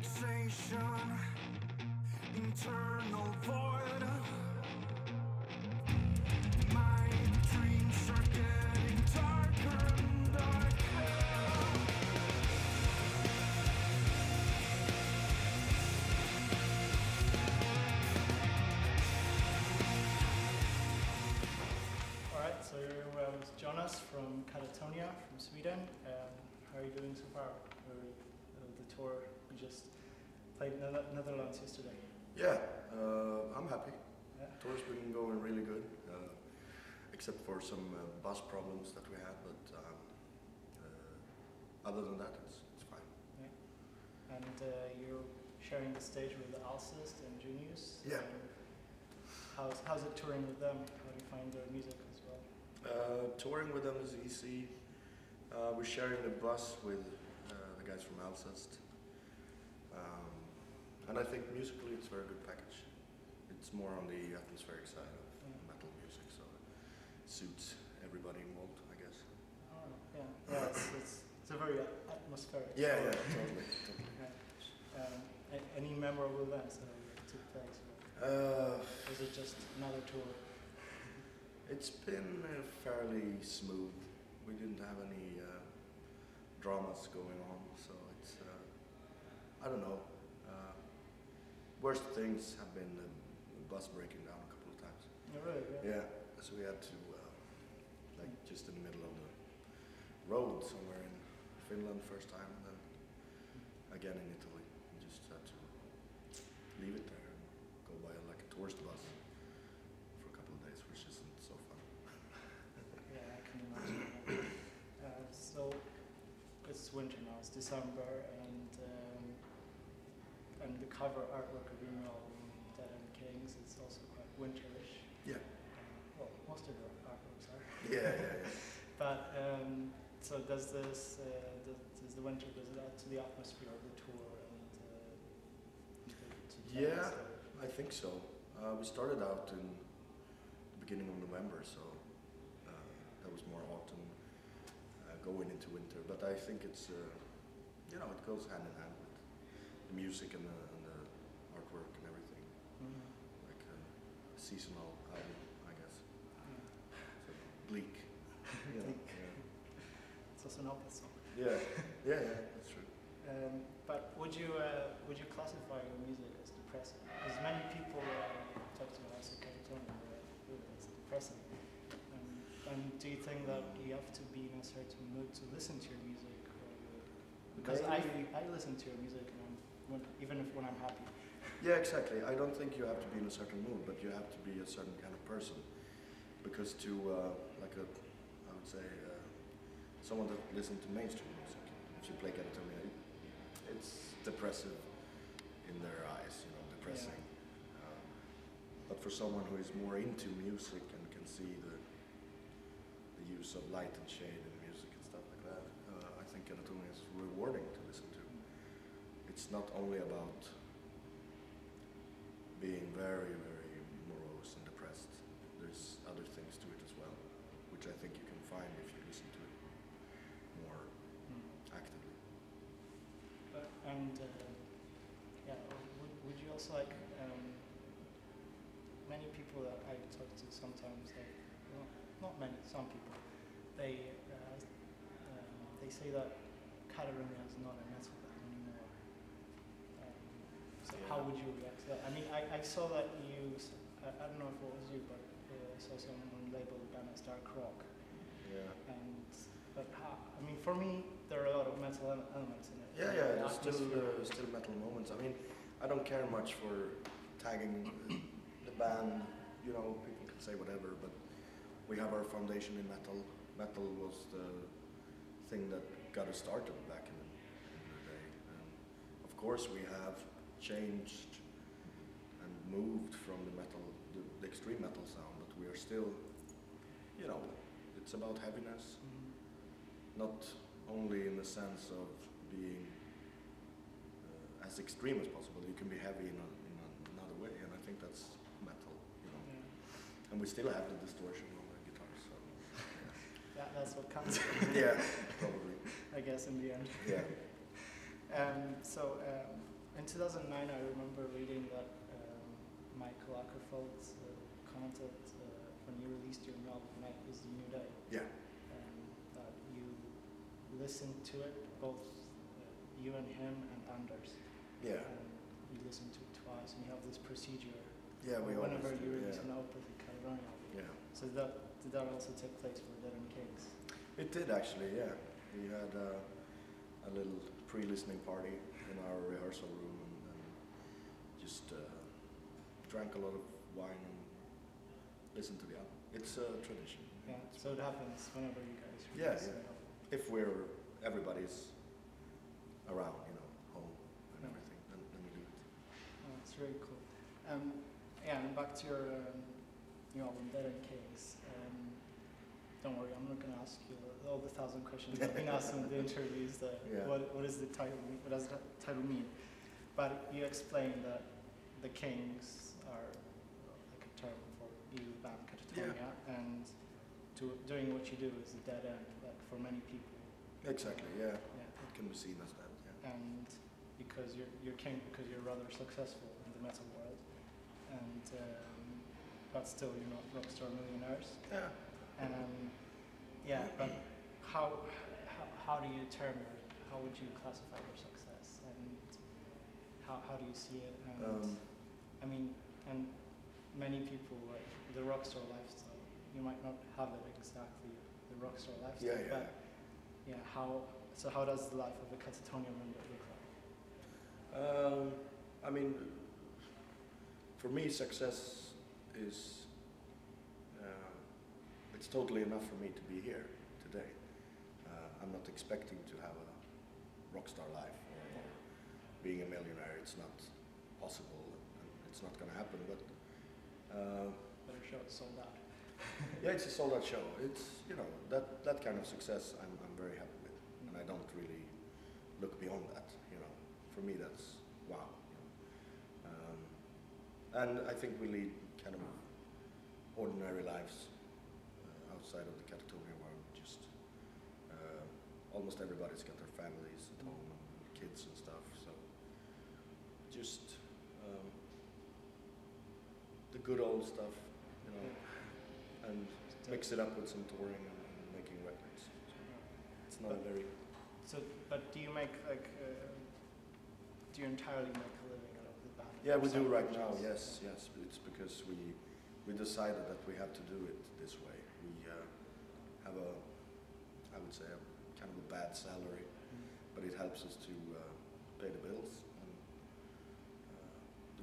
fixation, internal void. My dreams are getting darker and darker. Alright, so you're with Jonas from Katatonia, from Sweden. How are you doing so far? The tour, you just played Netherlands yesterday. Yeah, I'm happy. Yeah. Tour's been going really good, except for some bus problems that we had, but other than that, it's fine. Yeah. And you're sharing the stage with Alcest and Junius. Yeah. How's it touring with them? How do you find their music as well? Touring with them is easy. We're sharing the bus with the guys from Alcest. And I think musically it's a very good package. It's more on the atmospheric side of metal music, so it suits everybody involved, I guess. Oh, yeah. Yeah, it's a very atmospheric. Yeah, totally. Yeah. Any memorable events that took place? Was it just another tour? It's been fairly smooth. We didn't have any dramas going on, so it's, I don't know. Worst things have been the bus breaking down a couple of times. Oh, really? Yeah, so we had to, like just in the middle of the road somewhere in Finland first time, and then again in Italy. We just had to leave it there and go by like a tourist bus for a couple of days, which isn't so fun. Yeah, I can imagine. So it's winter now, it's December, and the cover artwork of your album, Dead End Kings, it's also quite winterish. Yeah. Well, most of your artworks are. Yeah. But so does this, does the winter, does it add to the atmosphere of the tour and to Yeah, I think so. We started out in the beginning of November, so that was more autumn, going into winter. But I think it's, you know, it goes hand in hand with the music and the artwork and everything. Mm-hmm. Like a seasonal album, I guess. Yeah. So bleak. Bleak. It's also an opera song. Yeah, that's true. But would you classify your music as depressing? Because many people talk to us at Katatonia it's depressing. And do you think that you have to be in a certain mood to listen to your music? Because I listen to your music even when I'm happy. Yeah, exactly. I don't think you have to be in a certain mood, but you have to be a certain kind of person. Because to, like I would say, someone that listens to mainstream music, if you play Katatonia, it's depressive in their eyes, you know, depressing. Yeah. But for someone who is more into music and can see the use of light and shade in music and stuff like that, I think Katatonia is rewarding to listen to. It's not only about being very, very morose and depressed. There's other things to it as well, which I think you can find if you listen to it more actively. Yeah, would you also like, many people that I talk to sometimes, well, not many, some people, they say that Katatonia is not a metal band anymore. So how would you react to that? I mean, I saw that you, I don't know if it was you, but I saw someone label the band as dark rock. Yeah. But I mean, for me, there are a lot of metal elements in it. Yeah, there's still metal moments. I mean, I don't care much for tagging the band. You know, people can say whatever, but we have our foundation in metal. Metal was the thing that got us started back in the day. And of course, we have changed and moved from the metal, the extreme metal sound, but we are still, you know, it's about heaviness. Not only in the sense of being as extreme as possible, you can be heavy in another way, and I think that's metal, you know. Yeah. And we still have the distortion on the guitar, so. Yeah, that's what counts. Yeah, probably. I guess in the end. Yeah. In 2009, I remember reading that Michael Ackerfeld commented when you released your album Night is the New Day. Yeah. That you listened to it, both you and him and Anders. Yeah. You listen to it twice, and you have this procedure. Yeah, we whenever always do, you release yeah. an album with Katatonia. Yeah. So did that also take place for Dead and Kings? It did actually, yeah. We had a little pre-listening party in our rehearsal room and just drank a lot of wine and listened to the album. It's a tradition. Yeah. So it happens whenever you guys Yeah, release yeah. an album. If everybody's around, home and everything, then we do it. Oh, it's really cool. Yeah, and back to your new album, Dead and Kings. Don't worry, I'm not going to ask you all the 1,000 questions I've been asking in the interviews. Yeah. What is the title? What does the title mean? But you explained that the Kings are like a term for you band Katatonia, and doing what you do is a dead end, like for many people. Exactly, yeah. Yeah. It can be seen as that, yeah. And because you're king, because you're rather successful in the metal world, and but still you're not rockstar millionaires. Yeah. Yeah, but how do you how would you classify your success, and how do you see it? And I mean, and many people like the rockstar lifestyle. You might not have it exactly the rockstar lifestyle, Yeah, yeah. but yeah, how does the life of a Katatonia member look like? I mean, for me, success is it's totally enough for me to be here today. I'm not expecting to have a rockstar life or being a millionaire. It's not possible, and it's not going to happen. But Better show it's sold out. yeah, it's a sold-out show. It's that kind of success I'm very happy with, and I don't really look beyond that. For me that's wow. And I think we lead kind of ordinary lives outside of the Katatonia world. Just almost everybody's got their families at home and kids and stuff. So just the good old stuff, and mix it up with some touring and making records. So it's not a very. So, but do you make like? Do you entirely make a living out of the band? Yeah, we do Some right now. projects? Yes. It's because we decided that we have to do it this way. We have I would say, a kind of a bad salary, but it helps us to pay the bills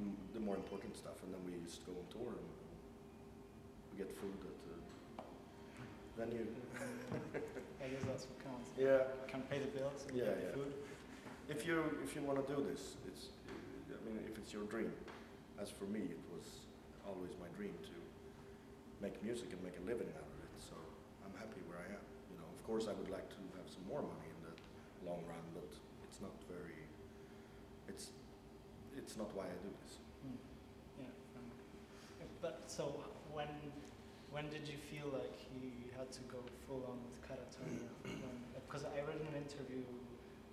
and the more important stuff. And then we just go on tour and we get food at the venue. I guess that's what counts. Yeah. Can pay the bills and Yeah, get the yeah. food. If you want to do this, if it's your dream, as for me, it was always my dream to make music and make a living out of it. So I'm happy where I am. Of course, I would like to have some more money in the long run, but it's not very. It's not why I do this. Yeah. But so when did you feel like you had to go full on with Katatonia? Because I read in an interview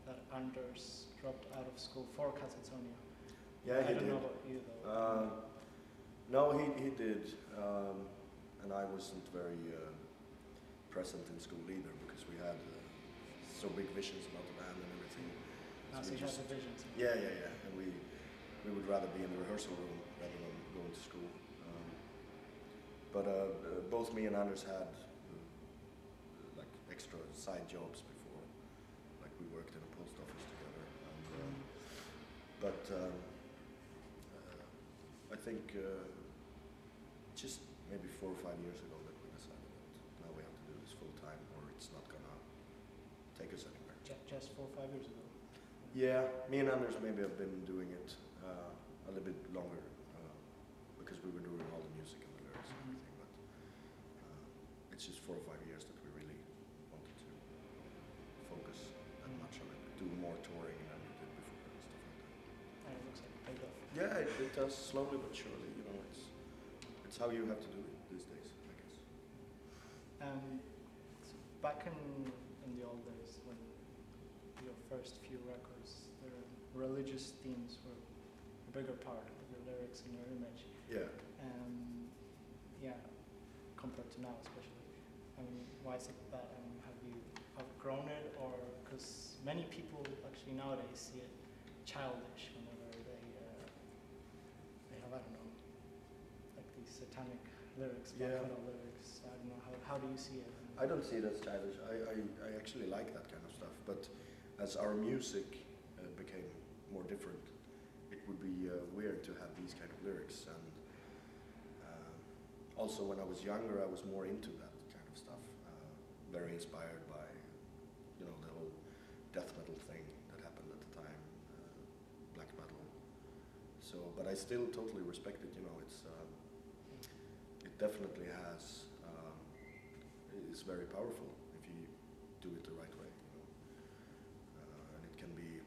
that Anders dropped out of school for Katatonia. Yeah, he I don't did. know about you though. No, he did, and I wasn't very present in school either because we had so big visions about the band and everything. So we you had the visions. Yeah, and we would rather be in the rehearsal room rather than going to school. But both me and Anders had like extra side jobs before, like we worked in a post office together. But I think just maybe 4 or 5 years ago that we decided that now we have to do this full time or it's not gonna take us anywhere. Just 4 or 5 years ago. Yeah, me and Anders maybe have been doing it a little bit longer because we were doing all the music and the lyrics and everything. But it's just 4 or 5 years that we really wanted to focus that much on it, do more touring than we did before and stuff like that. And it looks like it paid off. Yeah, it does slowly but surely. It's how you have to do it these days, I guess. So back in the old days when your first few records, religious themes were a bigger part of your lyrics and your image. Yeah. Yeah, compared to now especially. I mean, why is it that? Have you outgrown it, or because many people actually nowadays see it childish whenever they have, I don't know, like these satanic lyrics, black metal lyrics. I don't know, how do you see it? I don't see it as childish. I actually like that kind of stuff. But as our music became more different, it would be weird to have these kind of lyrics. And also, when I was younger, I was more into that kind of stuff. Very inspired by, the whole death metal thing that happened at the time, black metal. So, but I still totally respect it. It definitely has. It's very powerful if you do it the right way, and it can be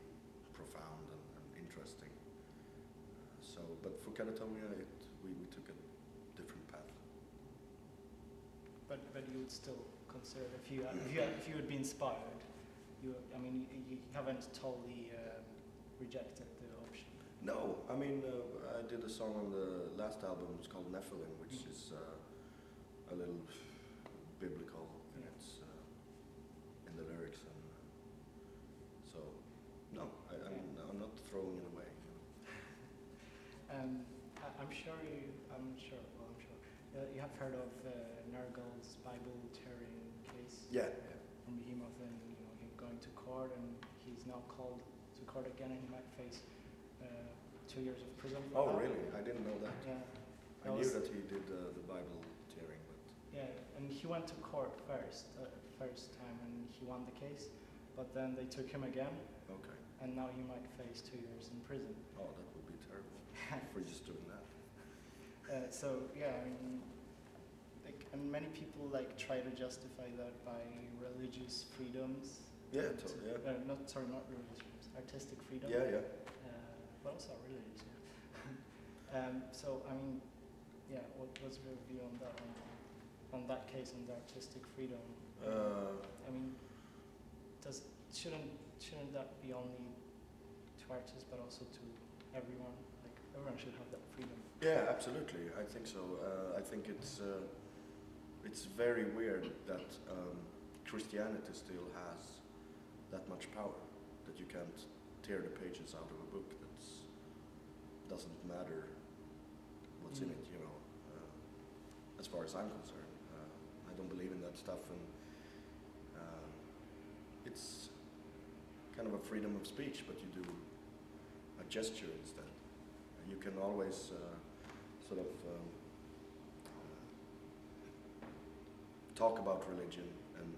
profound and interesting. But for Katatonia, we took a different path. But you would still consider if you would be inspired, you haven't totally rejected the option. No, I mean I did a song on the last album. It's called Nephilim, which is a little biblical in its in the lyrics, and so no, I'm not throwing it away. I'm sure you have heard of Nergal's Bible tearing case. Yeah. From Behemoth, and him going to court, and he's now called to court again, and he might face 2 years of prison. Oh, really? I didn't know that. Yeah. I knew that he did the Bible tearing, but yeah, and he went to court first time, and he won the case, but then they took him again. okay. And now he might face 2 years in prison. Oh, that would be terrible for just doing that. So yeah, and many people try to justify that by religious freedoms. Yeah, yeah. Not religious freedoms, artistic freedom. Yeah. But also religious. Yeah. So what's your view on that on that case, on the artistic freedom? Shouldn't that be only to artists, but also to everyone? Everyone should have that freedom. Yeah, absolutely. I think so. I think it's very weird that Christianity still has that much power, that you can't tear the pages out of a book. That doesn't matter what's in it, as far as I'm concerned. I don't believe in that stuff, and it's kind of a freedom of speech, but you do a gesture instead. You can always talk about religion and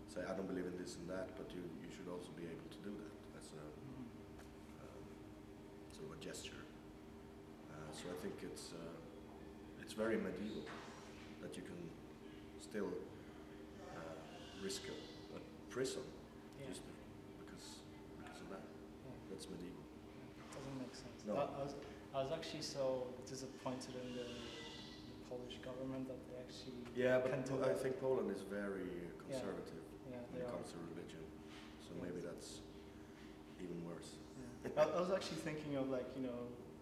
say, I don't believe in this and that, but you should also be able to do that as a sort of a gesture. So I think it's very medieval that you can still risk a prison just because of that. That's medieval. Doesn't make sense. No. I was actually so disappointed in the Polish government that they actually but I think Poland is very conservative when they it are. comes to religion, so maybe that's even worse. Yeah. I was actually thinking of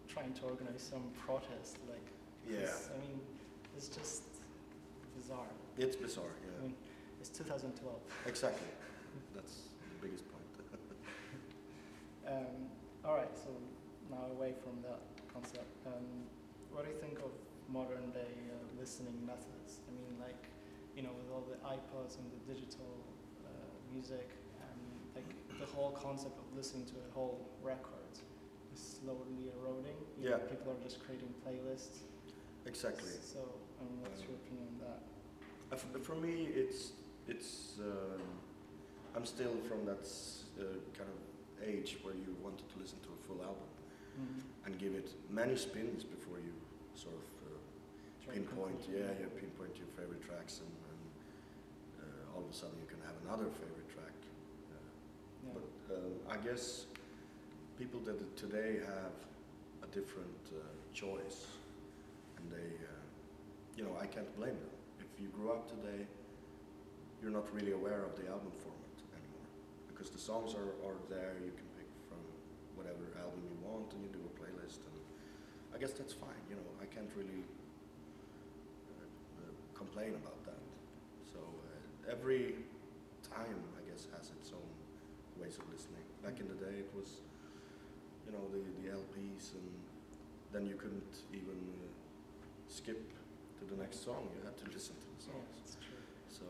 trying to organize some protest, it's just bizarre. It's bizarre, yeah. It's 2012. Exactly. That's the biggest point. All right, so now away from that concept, what do you think of modern day listening methods? With all the iPods and the digital music, and the whole concept of listening to a whole record is slowly eroding. People are just creating playlists. Exactly. So, what's your opinion on that? For me, it's I'm still from that kind of age where you wanted to listen to a full album and give it many spins before you sort of pinpoint your favorite tracks, and all of a sudden you can have another favorite track. But I guess people that today have a different choice, and they, I can't blame them. If you grew up today, you're not really aware of the album format anymore, because the songs are there. You can pick from whatever album you want, and you do a playlist, and I guess that's fine. You know, I can't really complain about that. So every time, I guess, has its own ways of listening. Back in the day, it was, you know, the LPs, and then you couldn't even skip to the next song. You had to listen to the Yeah, songs. that's true. So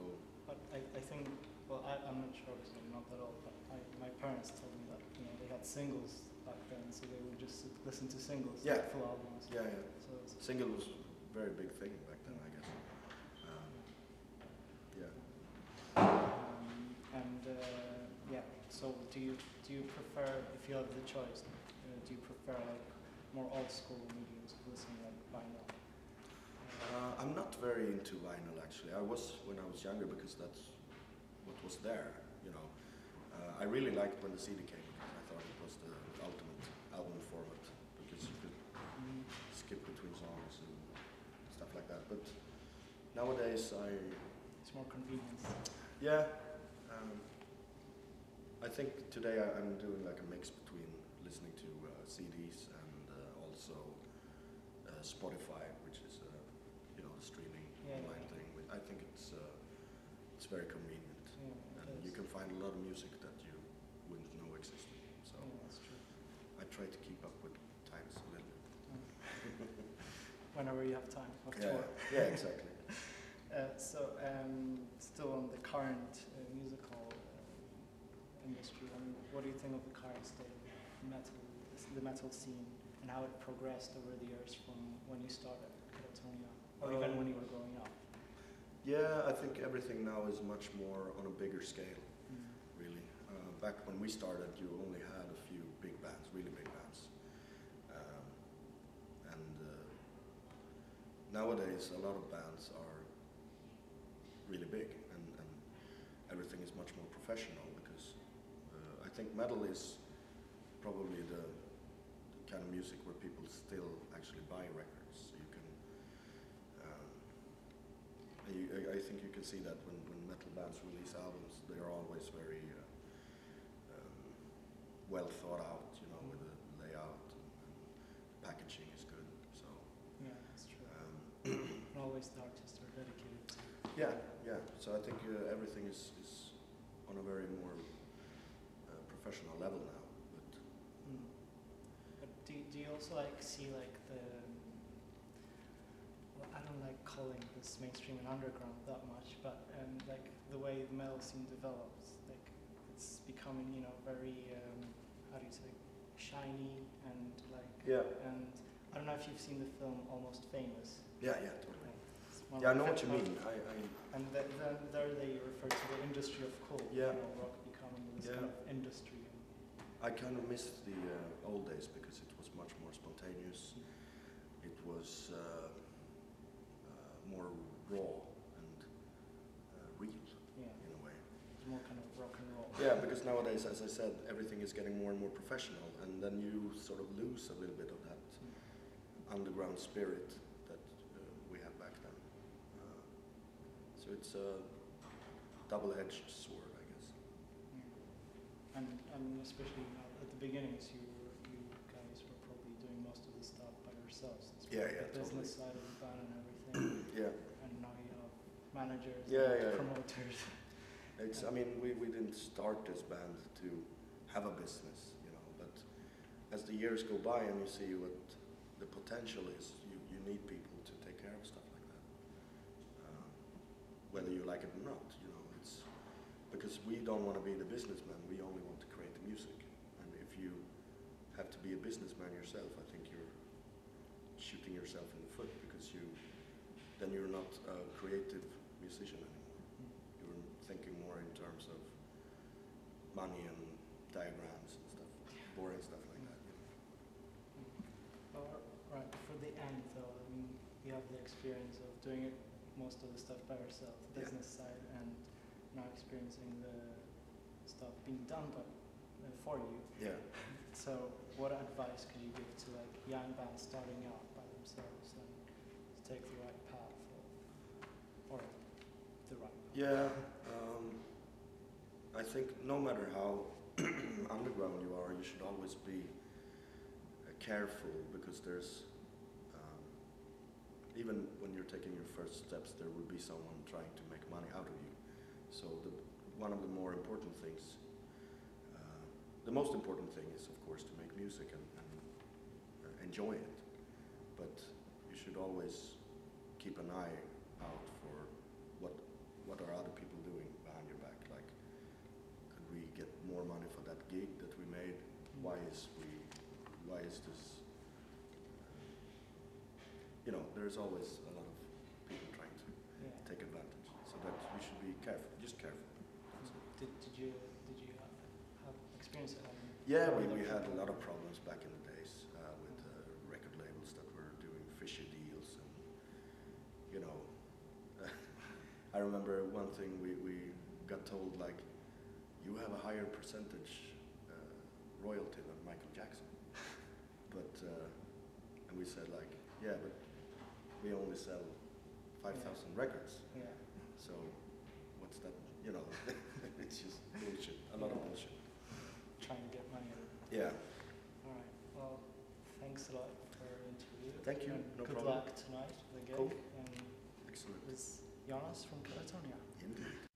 But I think, well, I'm not sure because I'm not that old, but my parents told me that, you know, they had singles back then, so they would just listen to singles, Yeah. not full albums. yeah, So it's, single was a very big thing back then, I guess. Yeah. and yeah, so do you prefer, if you have the choice, do you prefer like more old school mediums of listening, like vinyl? I'm not very into vinyl actually. I was when I was younger because that's what was there, you know. I really liked when the CD came because I thought it was the ultimate album format because you could skip between songs and stuff like that. But nowadays It's more convenient. yeah, I think today I'm doing like a mix between listening to CDs and also Spotify, which is you know, the streaming online thing. I think it's very convenient, Yeah, and you can find a lot of music that you wouldn't know existed. So Yeah, that's true. I try to keep up with times a little bit. Whenever you have time, of Yeah, tour. yeah, exactly. So, still on the current musical industry, I mean, what do you think of the current state of the metal scene, and how it progressed over the years from when you started Katatonia, or even when you were growing up? Yeah, I think everything now is much more on a bigger scale, really. Back when we started, you only had a few big bands, really big bands. And nowadays, a lot of bands are really big, and everything is much more professional because I think metal is probably the kind of music where people still actually buy records. So you can, I think you can see that when metal bands release albums, they're always very well thought out, you know, with the layout and packaging is good. So Yeah, that's true. And always the artists are dedicated to. yeah, yeah. So I think everything is on a very more professional level now. But do you also like see like the, well, I don't like calling this mainstream and underground that much, but like the way the metal scene develops, like it's becoming, you know, very how do you say, shiny and like and I don't know if you've seen the film Almost Famous. Yeah, yeah, totally. It's one Yeah, I of know my what you favorite- mean. And then there they refer to the industry of cool, Yeah. you know, rock becoming this Yeah. kind of industry. I kind of miss the old days because it was much more spontaneous. It was more raw and real Yeah, in a way. it's more kind of rock and roll. Yeah, because nowadays, as I said, everything is getting more and more professional, and then you sort of lose a little bit of that underground spirit that we had back then. So it's a double-edged sword, I guess. And especially at the beginnings, you guys were probably doing most of the stuff by yourselves. It's Yeah, the yeah, business side of the band and everything. Yeah, And now you have managers, Yeah, and yeah. promoters. it's. I mean, we didn't start this band to have a business, you know. But as the years go by and you see what the potential is, you need people to take care of stuff like that. Whether you like it or not, you know. It's because we don't want to be the businessman. We only want to create the music. And if you have to be a businessman yourself, I think you're shooting yourself in the foot because then you're not a creative musician anymore. You're thinking more in terms of money and diagrams and stuff, boring stuff like that. You know? Right, for the end though, I mean, you have the experience of doing most of the stuff by yourself, the Yeah. business side, and now experiencing the stuff being done for you. Yeah. So, what advice could you give to like young bands starting out by themselves and to take the right path, or the right path? Yeah. I think no matter how underground you should always be careful, because there's even when you're taking your first steps, there will be someone trying to make money out of you. So one of the more important things, the most important thing is, of course, to make music and enjoy it. But you should always keep an eye out for what are other people doing behind your back. Like, could we get more money for that gig that we made? Why is this? You know, there's always a lot of people trying to take advantage. So that you should be careful, just careful. Did you have experience at Yeah, we had a lot of problems back in the days with record labels that were doing fishy deals, and you know, I remember one thing we got told, like, you have a higher percentage royalty than Michael Jackson, but and we said, like, yeah, but we only sell 5,000 records, so what's that? You know, it's just bullshit, a lot of bullshit. trying to get money out of it? Yeah. All right. Well, thanks a lot for the interview. Thank you. And No good problem. luck tonight for the gig. Cool. And Excellent. this is Jonas from Katatonia. Indeed.